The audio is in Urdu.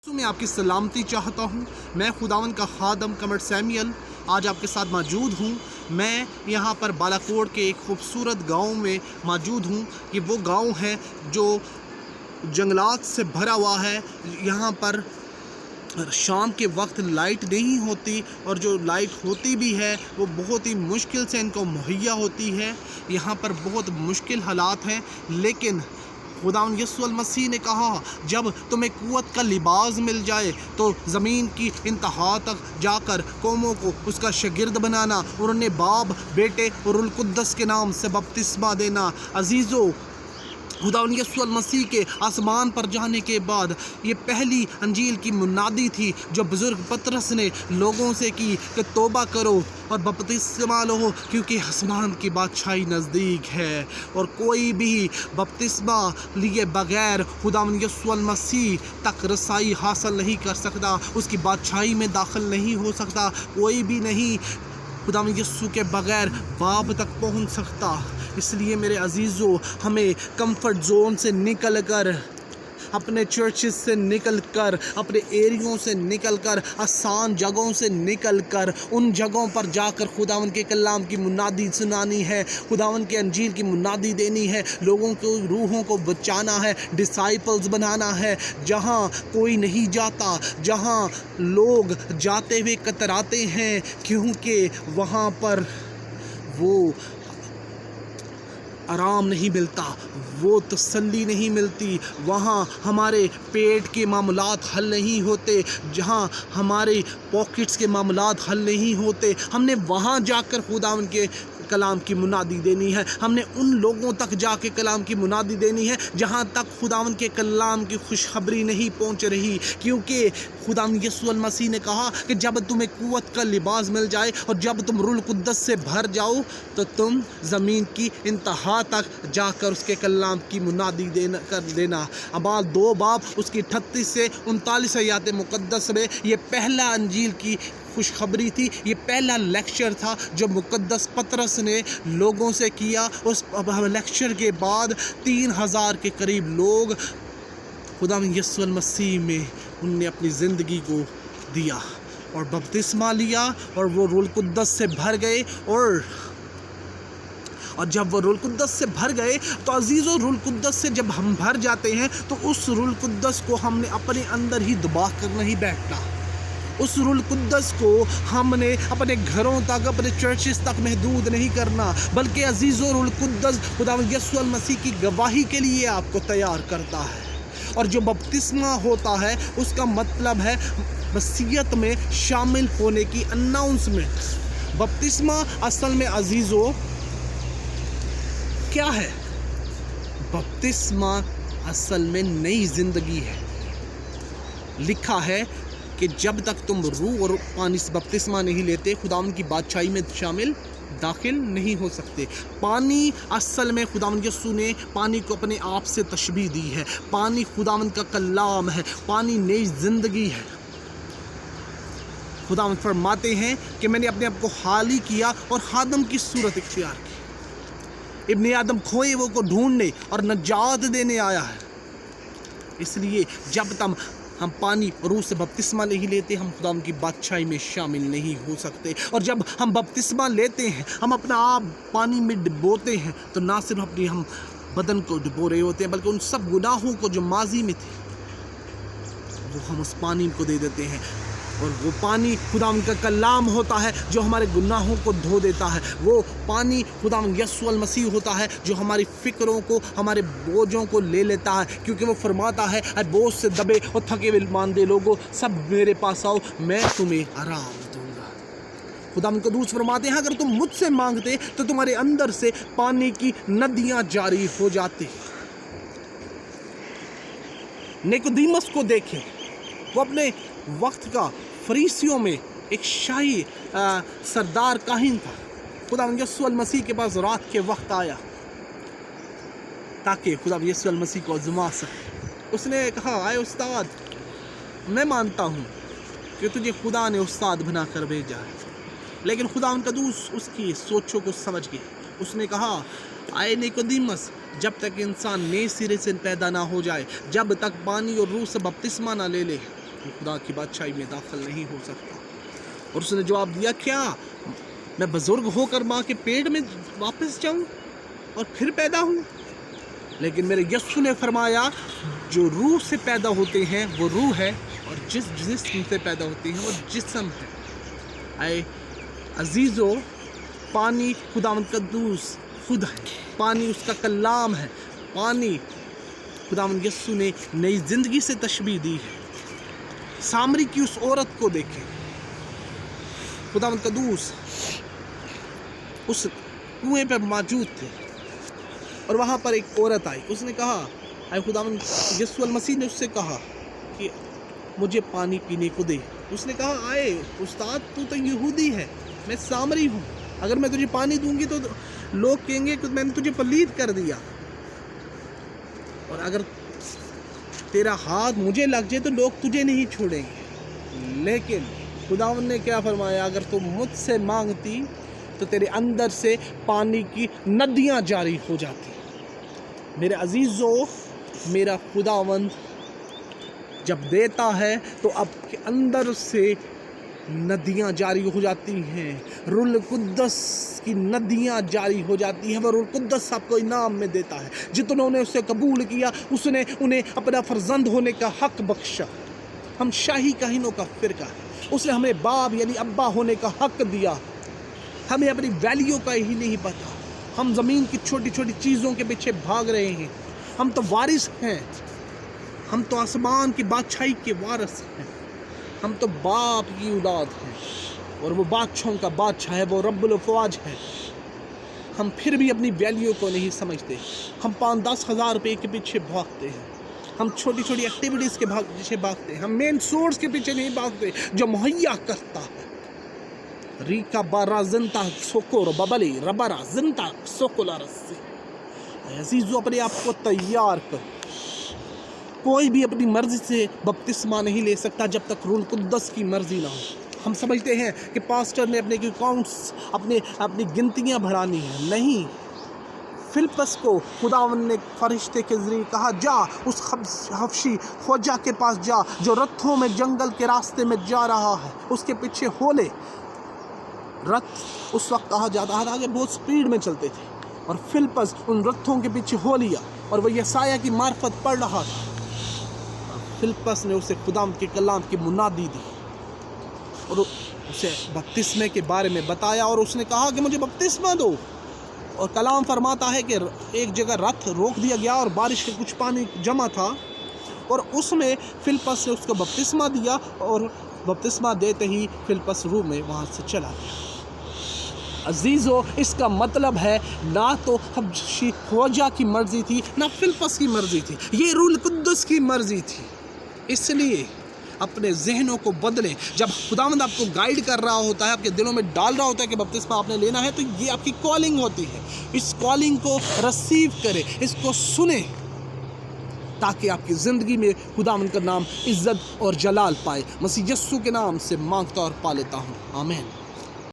میں آپ کی سلامتی چاہتا ہوں۔ میں خداوند کا خادم قمر سیمیل آج آپ کے ساتھ موجود ہوں۔ میں یہاں پر بالاکوٹ کے ایک خوبصورت گاؤں میں موجود ہوں۔ یہ وہ گاؤں ہے جو جنگلات سے بھرا ہوا ہے۔ یہاں پر شام کے وقت لائٹ نہیں ہوتی، اور جو لائٹ ہوتی بھی ہے وہ بہت ہی مشکل سے ان کو مہیا ہوتی ہے۔ یہاں پر بہت مشکل حالات ہیں، لیکن خداوند یسوع المسیح نے کہا جب تمہیں قوت کا لباس مل جائے تو زمین کی انتہا تک جا کر قوموں کو اس کا شاگرد بنانا، اور انہیں باپ، بیٹے اور روح القدس کے نام سے بپتسمہ دینا۔ عزیزو، خداوند یسوع المسیح کے آسمان پر جانے کے بعد یہ پہلی انجیل کی منادی تھی جو بزرگ پطرس نے لوگوں سے کی کہ توبہ کرو اور بپتسمہ لو، کیونکہ آسمان کی بادشاہی نزدیک ہے، اور کوئی بھی بپتسمہ لیے بغیر خداوند یسوع المسیح تک رسائی حاصل نہیں کر سکتا، اس کی بادشاہی میں داخل نہیں ہو سکتا۔ کوئی بھی نہیں خداوند یسوع کے بغیر باپ تک پہنچ سکتا۔ اس لیے میرے عزیزو، ہمیں کمفرٹ زون سے نکل کر، اپنے چرچز سے نکل کر، اپنے ایریوں سے نکل کر، آسان جگہوں سے نکل کر ان جگہوں پر جا کر خداوند کے کلام کی منادی سنانی ہے، خداوند کے انجیل کی منادی دینی ہے، لوگوں کو، روحوں کو بچانا ہے، ڈسائپلز بنانا ہے۔ جہاں کوئی نہیں جاتا، جہاں لوگ جاتے ہوئے کتراتے ہیں، کیونکہ وہاں پر وہ آرام نہیں ملتا، وہ تسلی نہیں ملتی، وہاں ہمارے پیٹ کے معاملات حل نہیں ہوتے، جہاں ہمارے پاکٹس کے معاملات حل نہیں ہوتے، ہم نے وہاں جا کر خداوند کے کلام کی منادی دینی ہے۔ ہم نے ان لوگوں تک جا کے کلام کی منادی دینی ہے جہاں تک خداوند کے کلام کی خوشخبری نہیں پہنچ رہی، کیونکہ خداوند یسوع المسیح نے کہا کہ جب تمہیں قوت کا لباس مل جائے اور جب تم روح القدس سے بھر جاؤ تو تم زمین کی انتہا تک جا کر اس کے کلام کی منادی کر دینا۔ اعمال 2 باب اس کی 38 سے 39 آیات مقدس میں یہ پہلا انجیل کی خوشخبری تھی، یہ پہلا لیکچر تھا جو مقدس پطرس نے لوگوں سے کیا۔ اس لیکچر کے بعد 3000 کے قریب لوگ خداوند یسوع المسیح میں ان نے اپنی زندگی کو دیا اور بپتسمہ لیا، اور وہ روح القدس سے بھر گئے، اور جب وہ روح القدس سے بھر گئے تو عزیزو، روح القدس سے جب ہم بھر جاتے ہیں تو اس روح القدس کو ہم نے اپنے اندر ہی دبا کر نہیں بیٹھنا۔ اس روح القدس کو ہم نے اپنے گھروں تک، اپنے چرچز تک محدود نہیں کرنا، بلکہ عزیزو، روح القدس خداوند یسوع المسیح کی گواہی کے لیے آپ کو تیار کرتا ہے۔ اور جو بپتسمہ ہوتا ہے اس کا مطلب ہے مسیحیت میں شامل ہونے کی اناؤنسمنٹ۔ بپتسمہ اصل میں عزیزو کیا ہے؟ بپتسمہ اصل میں نئی زندگی ہے۔ لکھا ہے کہ جب تک تم روح اور پانی سے بپتسمہ نہیں لیتے خداوند کی بادشاہی میں داخل نہیں ہو سکتے۔ پانی اصل میں خداوند یسوع نے پانی کو اپنے آپ سے تشبیہ دی ہے۔ پانی خداوند کا کلام ہے، پانی نئی زندگی ہے۔ خداوند فرماتے ہیں کہ میں نے اپنے آپ کو خالی کیا اور خادم کی صورت اختیار کی۔ ابن آدم کھوئے وہ کو ڈھونڈنے اور نجات دینے آیا ہے۔ اس لیے جب تک ہم پانی اور روح سے بپتسمہ نہیں لیتے ہم خداوند کی بادشاہی میں شامل نہیں ہو سکتے۔ اور جب ہم بپتسمہ لیتے ہیں، ہم اپنا آپ پانی میں ڈبوتے ہیں، تو نہ صرف اپنی ہم بدن کو ڈبو رہے ہوتے ہیں، بلکہ ان سب گناہوں کو جو ماضی میں تھے وہ ہم اس پانی کو دے دیتے ہیں، اور وہ پانی خداوند کا کلام ہوتا ہے جو ہمارے گناہوں کو دھو دیتا ہے۔ وہ پانی خداوند یسوع المسیح ہوتا ہے جو ہماری فکروں کو، ہمارے بوجھوں کو لے لیتا ہے، کیونکہ وہ فرماتا ہے اے بوجھ سے دبے اور تھکے ہوئے ماندے لوگو، سب میرے پاس آؤ، میں تمہیں آرام دوں گا۔ خداوند قدوس فرماتے ہیں اگر تم مجھ سے مانگتے تو تمہارے اندر سے پانی کی ندیاں جاری ہو جاتی۔ نیکودیمس کو دیکھیں، وہ اپنے وقت کا فریسیوں میں ایک شاہی سردار کاہن تھا۔ خداوند یسوع المسیح کے پاس رات کے وقت آیا تاکہ خداوند یسوع المسیح کو آزما سکے۔ اس نے کہا اے استاد، میں مانتا ہوں کہ تجھے خدا نے استاد بنا کر بھیجا ہے، لیکن خداوند قدوس اس کی سوچوں کو سمجھ گئے۔ اس نے کہا اے نیکودیمس، جب تک انسان نئے سرے سے پیدا نہ ہو جائے، جب تک پانی اور روح سے بپتسمہ نہ لے لے، وہ خدا کی بادشاہی میں داخل نہیں ہو سکتا۔ اور اس نے جواب دیا، کیا میں بزرگ ہو کر ماں کے پیٹ میں واپس جاؤں اور پھر پیدا ہوں؟ لیکن میرے یسوع نے فرمایا، جو روح سے پیدا ہوتے ہیں وہ روح ہے، اور جس جسم سے پیدا ہوتے ہیں وہ جسم ہے۔ اے عزیزو، پانی خداوند قدوس خود ہے، پانی اس کا کلام ہے، پانی خداوند یسوع نے نئی زندگی سے تشبیہ دی ہے۔ سامری کی اس عورت کو دیکھیں، خداوند قدوس اس کنویں پہ موجود تھے، اور وہاں پر ایک عورت آئی، اس نے کہا، اے خداوند یسوع المسیح نے اس سے کہا کہ مجھے پانی پینے کو دے۔ اس نے کہا، آئے استاد، تو یہودی ہے، میں سامری ہوں، اگر میں تجھے پانی دوں گی تو لوگ کہیں گے کہ میں نے تجھے پلید کر دیا، اور اگر تیرا ہاتھ مجھے لگ جائے تو لوگ تجھے نہیں چھوڑیں گے۔ لیکن خداوند نے کیا فرمایا، اگر تم مجھ سے مانگتی تو تیرے اندر سے پانی کی ندیاں جاری ہو جاتی۔ میرے عزیزو، میرا خداوند جب دیتا ہے تو اب کے اندر سے ندیاں جاری ہو جاتی ہیں، روح القدس کی ندیاں جاری ہو جاتی ہیں، وہ روح القدس آپ کو انعام میں دیتا ہے۔ جتنوں نے اسے قبول کیا، اس نے انہیں اپنا فرزند ہونے کا حق بخشا۔ ہم شاہی کہنوں کا فرقہ ہے، اس نے ہمیں باپ یعنی ابا ہونے کا حق دیا۔ ہمیں اپنی ویلیو کا ہی نہیں پتا، ہم زمین کی چھوٹی چھوٹی چیزوں کے پیچھے بھاگ رہے ہیں۔ ہم تو وارث ہیں، ہم تو آسمان کی بادشاہی کے وارث ہیں، ہم تو باپ کی اولاد ہیں، اور وہ بادشاہوں کا بادشاہ ہے، وہ رب الافواج ہے۔ ہم پھر بھی اپنی ویلیو کو نہیں سمجھتے، ہم 5-10 ہزار روپے کے پیچھے بھاگتے ہیں، ہم چھوٹی چھوٹی ایکٹیویٹیز کے پیچھے بھاگتے ہیں، ہم مین سورس کے پیچھے نہیں بھاگتے جو مہیا کرتا ہے۔ ریکا بارا زنتا سوکور ببلی ربرا زنتا سوکولا رسی۔ عزیزو، اپنے آپ کو تیار کرو۔ کوئی بھی اپنی مرضی سے بپتسمہ نہیں لے سکتا جب تک روح القدس کی مرضی نہ ہو۔ ہم سمجھتے ہیں کہ پاسٹر نے اپنے اکاؤنٹس اپنی گنتیاں بڑھانی ہیں، نہیں۔ فلپس کو خداوند نے فرشتے کے ذریعے کہا، جا اس حبشی فوجا کے پاس جا جو رتھوں میں جنگل کے راستے میں جا رہا ہے، اس کے پیچھے ہو لے۔ رتھ اس وقت کہا جاتا تھا کہ بہت سپیڈ میں چلتے تھے، اور فلپس ان رتھوں کے پیچھے ہو لیا، اور وہ یسایہ کی معرفت پڑھ رہا تھا۔ فلپس نے اسے خداوند کے کلام کی منادی دی، اور اسے بپتسمے کے بارے میں بتایا، اور اس نے کہا کہ مجھے بپتسمہ دو۔ اور کلام فرماتا ہے کہ ایک جگہ رتھ روک دیا گیا، اور بارش کے کچھ پانی جمع تھا، اور اس میں فلپس نے اس کو بپتسمہ دیا، اور بپتسمہ دیتے ہی فلپس روح میں وہاں سے چلا گیا۔ عزیزو، اس کا مطلب ہے نہ تو حبشی فوجا کی مرضی تھی، نہ فلپس کی مرضی تھی، یہ روح القدس کی مرضی تھی۔ اس لیے اپنے ذہنوں کو بدلیں۔ جب خداوند آپ کو گائیڈ کر رہا ہوتا ہے، آپ کے دلوں میں ڈال رہا ہوتا ہے کہ بپتسمہ آپ نے لینا ہے، تو یہ آپ کی کالنگ ہوتی ہے۔ اس کالنگ کو ریسیو کریں، اس کو سنیں، تاکہ آپ کی زندگی میں خداوند کا نام عزت اور جلال پائے۔ مسیح یسوع کے نام سے مانگتا اور پا لیتا ہوں، آمین۔